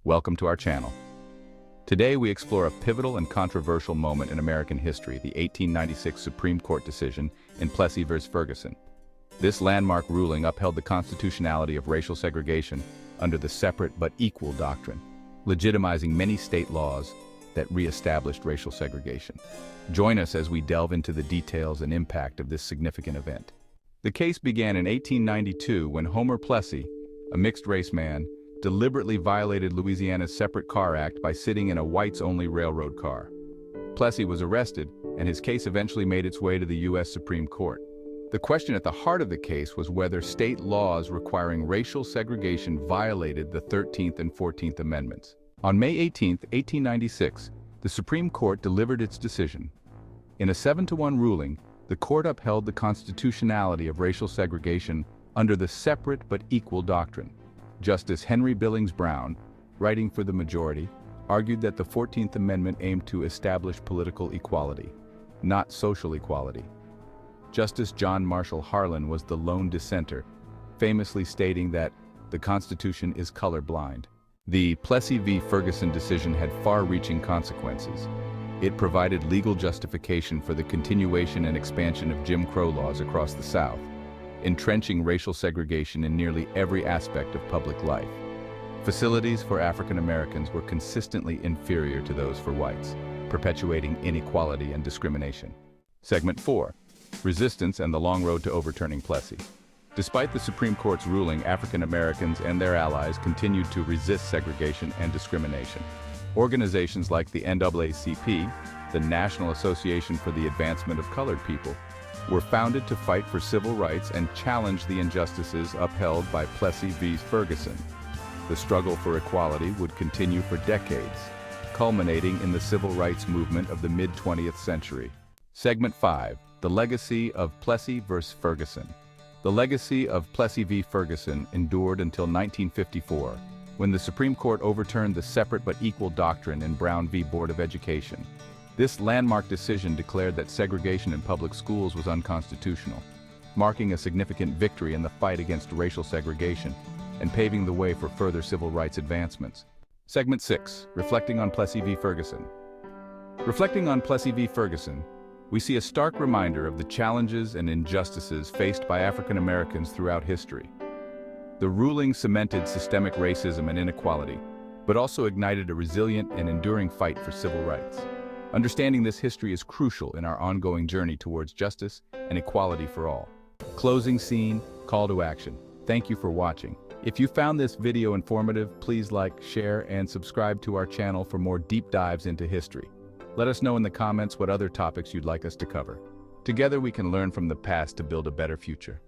Welcome to our channel. Today we explore a pivotal and controversial moment in American history, the 1896 Supreme Court decision in Plessy v. Ferguson. This landmark ruling upheld the constitutionality of racial segregation under the separate but equal doctrine, legitimizing many state laws that re-established racial segregation. Join us as we delve into the details and impact of this significant event. The case began in 1892 when Homer Plessy, a mixed-race man, deliberately violated Louisiana's Separate Car Act by sitting in a whites-only railroad car. Plessy was arrested, and his case eventually made its way to the U.S. Supreme Court. The question at the heart of the case was whether state laws requiring racial segregation violated the 13th and 14th Amendments. On May 18, 1896, the Supreme Court delivered its decision. In a 7-1 ruling, the court upheld the constitutionality of racial segregation under the separate but equal doctrine. Justice Henry Billings Brown, writing for the majority, argued that the 14th Amendment aimed to establish political equality, not social equality. Justice John Marshall Harlan was the lone dissenter, famously stating that the Constitution is colorblind. The Plessy v. Ferguson decision had far-reaching consequences. It provided legal justification for the continuation and expansion of Jim Crow laws across the South, entrenching racial segregation in nearly every aspect of public life. Facilities for African Americans were consistently inferior to those for whites, perpetuating inequality and discrimination. Segment 4. Resistance and the long road to overturning Plessy. Despite the Supreme Court's ruling, African Americans and their allies continued to resist segregation and discrimination. Organizations like the NAACP, the National Association for the Advancement of Colored People, were founded to fight for civil rights and challenge the injustices upheld by Plessy v. Ferguson. The struggle for equality would continue for decades, culminating in the civil rights movement of the mid-20th century. Segment 5. The legacy of Plessy v. Ferguson. The legacy of Plessy v. Ferguson endured until 1954, when the Supreme Court overturned the separate but equal doctrine in Brown v. Board of Education. This landmark decision declared that segregation in public schools was unconstitutional, marking a significant victory in the fight against racial segregation and paving the way for further civil rights advancements. Segment 6. Reflecting on Plessy v. Ferguson. Reflecting on Plessy v. Ferguson, we see a stark reminder of the challenges and injustices faced by African Americans throughout history. The ruling cemented systemic racism and inequality, but also ignited a resilient and enduring fight for civil rights. Understanding this history is crucial in our ongoing journey towards justice and equality for all. Closing scene, call to action. Thank you for watching. If you found this video informative, please like, share, and subscribe to our channel for more deep dives into history. Let us know in the comments what other topics you'd like us to cover. Together we can learn from the past to build a better future.